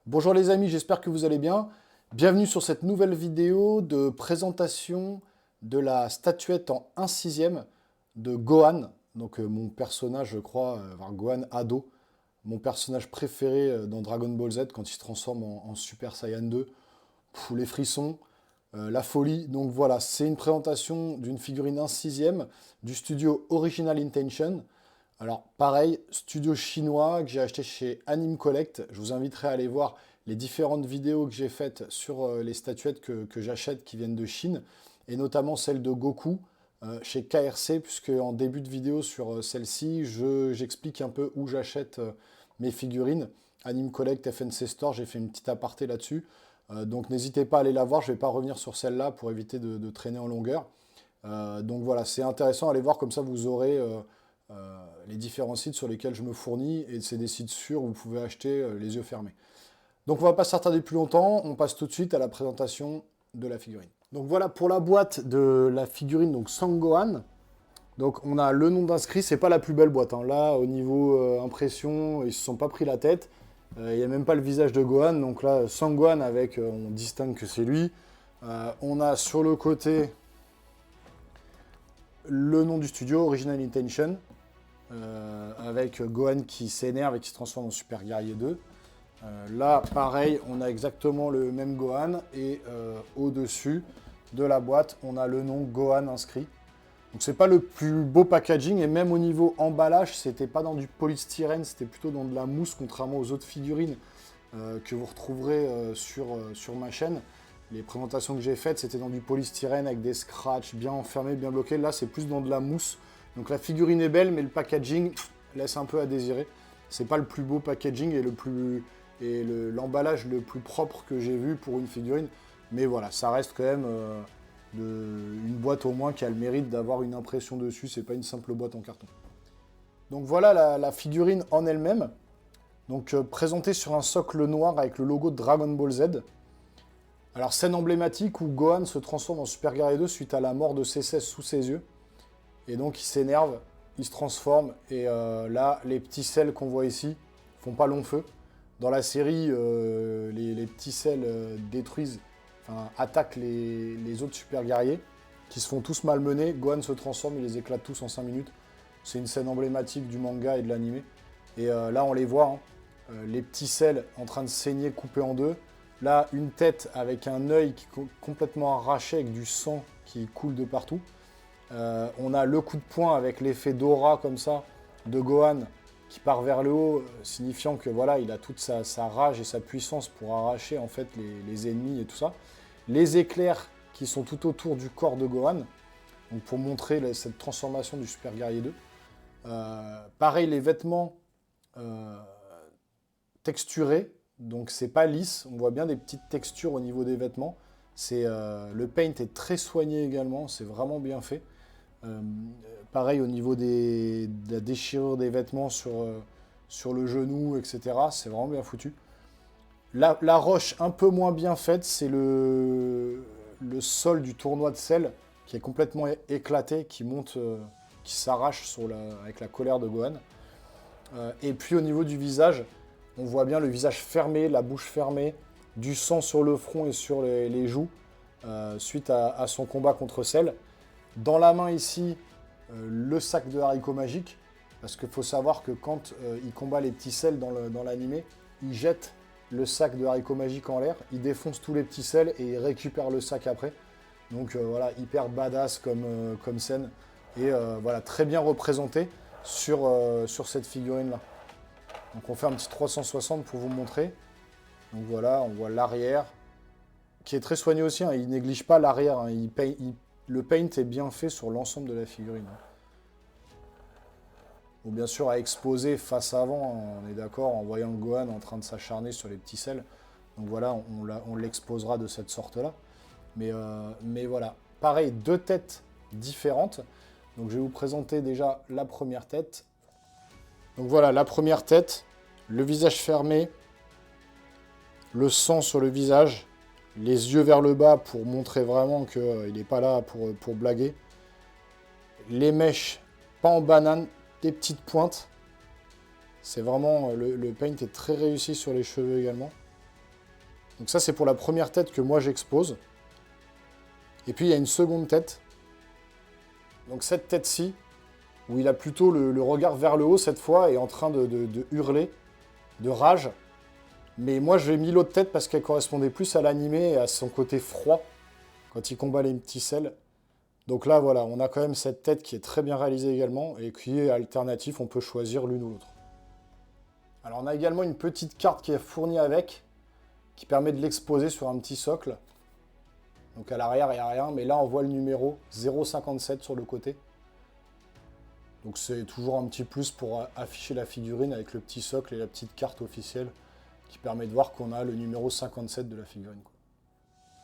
Bonjour les amis, j'espère que vous allez bien. Bienvenue sur cette nouvelle vidéo de présentation de la statuette en 1/6 de Gohan. Donc mon personnage, je crois, Gohan ado, mon personnage préféré dans Dragon Ball Z quand il se transforme en Super Saiyan 2. Les frissons, la folie. Donc voilà, c'est une présentation d'une figurine 1/6 du studio Original Intention. Alors pareil, studio chinois que j'ai acheté chez Anime Collect. Je vous inviterai à aller voir les différentes vidéos que j'ai faites sur les statuettes que j'achète qui viennent de Chine, et notamment celle de Goku chez KRC, puisque en début de vidéo sur celle-ci, j'explique un peu où j'achète mes figurines. Anime Collect, FNC Store, j'ai fait une petite aparté là-dessus. Donc n'hésitez pas à aller la voir, je ne vais pas revenir sur celle-là pour éviter de traîner en longueur. Donc voilà, c'est intéressant, allez voir, comme ça vous aurez les différents sites sur lesquels je me fournis, et c'est des sites sûrs où vous pouvez acheter les yeux fermés. Donc on ne va pas s'attarder plus longtemps, on passe tout de suite à la présentation de la figurine. Donc voilà pour la boîte de la figurine, donc Sangohan. Donc on a le nom d'inscrit, c'est pas la plus belle boîte, hein. Là au niveau impression, ils se sont pas pris la tête. Il n'y a même pas le visage de Gohan, donc là Sangohan avec, on distingue que c'est lui. On a sur le côté le nom du studio, Original Intention, avec Gohan qui s'énerve et qui se transforme en Super Guerrier 2. Là, pareil, on a exactement le même Gohan, et au-dessus de la boîte, on a le nom Gohan inscrit. Donc c'est pas le plus beau packaging, et même au niveau emballage, c'était pas dans du polystyrène, c'était plutôt dans de la mousse, contrairement aux autres figurines que vous retrouverez sur ma chaîne. Les présentations que j'ai faites, c'était dans du polystyrène avec des scratchs bien enfermés, bien bloqués. Là, c'est plus dans de la mousse. Donc la figurine est belle, mais le packaging laisse un peu à désirer. C'est pas le plus beau packaging et l'emballage le plus propre que j'ai vu pour une figurine. Mais voilà, ça reste quand même une boîte au moins qui a le mérite d'avoir une impression dessus. C'est pas une simple boîte en carton. Donc voilà la figurine en elle-même. Donc présentée sur un socle noir avec le logo de Dragon Ball Z. Alors scène emblématique où Gohan se transforme en Super Guerrier 2 suite à la mort de C16 sous ses yeux. Et donc il s'énerve, il se transforme, et là les petits selles qu'on voit ici font pas long feu. Dans la série, les petits selles attaquent les autres super guerriers, qui se font tous malmener. Gohan se transforme, il les éclate tous en 5 minutes. C'est une scène emblématique du manga et de l'anime. Et là, on les voit, hein, les petits selles en train de saigner, coupés en deux. Là, une tête avec un œil qui est complètement arraché, avec du sang qui coule de partout. On a le coup de poing avec l'effet d'aura comme ça de Gohan qui part vers le haut, signifiant que voilà, il a toute sa rage et sa puissance pour arracher en fait les ennemis et tout ça. Les éclairs qui sont tout autour du corps de Gohan, donc pour montrer cette transformation du Super Guerrier 2. Pareil, les vêtements texturés, donc c'est pas lisse, on voit bien des petites textures au niveau des vêtements. Le paint est très soigné également, c'est vraiment bien fait. Pareil au niveau de la déchirure des vêtements sur le genou, etc. C'est vraiment bien foutu. La roche un peu moins bien faite, c'est le sol du tournoi de sel qui est complètement éclaté, qui monte, qui s'arrache avec la colère de Gohan. Et puis au niveau du visage, on voit bien le visage fermé, la bouche fermée, du sang sur le front et sur les joues, suite à son combat contre Cell. Dans la main ici, le sac de haricots magiques, parce qu'il faut savoir que quand il combat les petits Cell dans l'animé, il jette le sac de haricots magiques en l'air, il défonce tous les petits Cell et il récupère le sac après. Donc voilà, hyper badass comme scène, et voilà, très bien représenté sur cette figurine-là. Donc on fait un petit 360 pour vous montrer. Donc voilà, on voit l'arrière qui est très soigné aussi, hein. Il néglige pas l'arrière, hein. Le paint est bien fait sur l'ensemble de la figurine. Ou bien sûr à exposer face avant, hein, on est d'accord, en voyant le Gohan en train de s'acharner sur les petits selles. Donc voilà, on l'exposera de cette sorte-là. Mais voilà, pareil, deux têtes différentes. Donc je vais vous présenter déjà la première tête. Donc voilà, la première tête, le visage fermé, le sang sur le visage, les yeux vers le bas pour montrer vraiment qu'il n'est pas là pour blaguer. Les mèches, pas en banane, des petites pointes. C'est vraiment, le paint est très réussi sur les cheveux également. Donc ça, c'est pour la première tête que moi j'expose. Et puis il y a une seconde tête. Donc cette tête-ci, où il a plutôt le regard vers le haut cette fois et en train de hurler, de rage. Mais moi, j'ai mis l'autre tête parce qu'elle correspondait plus à l'animé et à son côté froid quand il combat les petits selles. Donc là, voilà, on a quand même cette tête qui est très bien réalisée également et qui est alternatif, on peut choisir l'une ou l'autre. Alors on a également une petite carte qui est fournie avec, qui permet de l'exposer sur un petit socle. Donc à l'arrière, il n'y a rien, mais là on voit le numéro 0,57 sur le côté. Donc c'est toujours un petit plus pour afficher la figurine avec le petit socle et la petite carte officielle qui permet de voir qu'on a le numéro 57 de la figurine, quoi.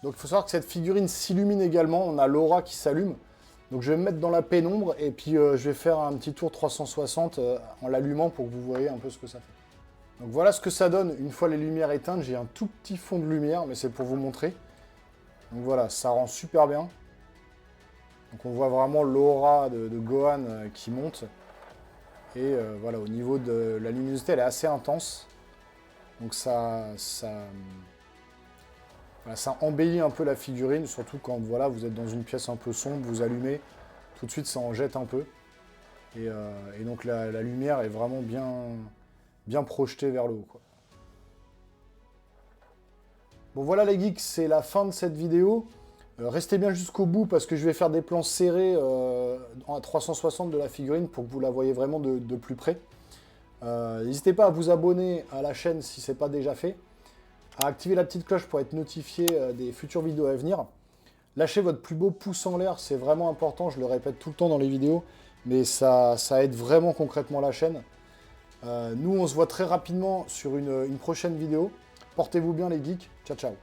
Donc il faut savoir que cette figurine s'illumine également, on a l'aura qui s'allume. Donc je vais me mettre dans la pénombre et puis je vais faire un petit tour 360 en l'allumant pour que vous voyez un peu ce que ça fait. Donc voilà ce que ça donne une fois les lumières éteintes. J'ai un tout petit fond de lumière, mais c'est pour vous montrer. Donc voilà, ça rend super bien. Donc on voit vraiment l'aura de Gohan qui monte. Et voilà, au niveau de la luminosité, elle est assez intense. Donc ça embellit un peu la figurine, surtout quand voilà, vous êtes dans une pièce un peu sombre, vous allumez, tout de suite ça en jette un peu. Et donc la lumière est vraiment bien projetée vers le haut, quoi. Bon voilà les geeks, c'est la fin de cette vidéo. Restez bien jusqu'au bout parce que je vais faire des plans serrés à 360 de la figurine pour que vous la voyez vraiment de plus près. N'hésitez pas à vous abonner à la chaîne si ce n'est pas déjà fait, à activer la petite cloche pour être notifié des futures vidéos à venir. Lâchez votre plus beau pouce en l'air, c'est vraiment important, je le répète tout le temps dans les vidéos, mais ça aide vraiment concrètement la chaîne. Nous, on se voit très rapidement sur une prochaine vidéo. Portez-vous bien les geeks, ciao ciao.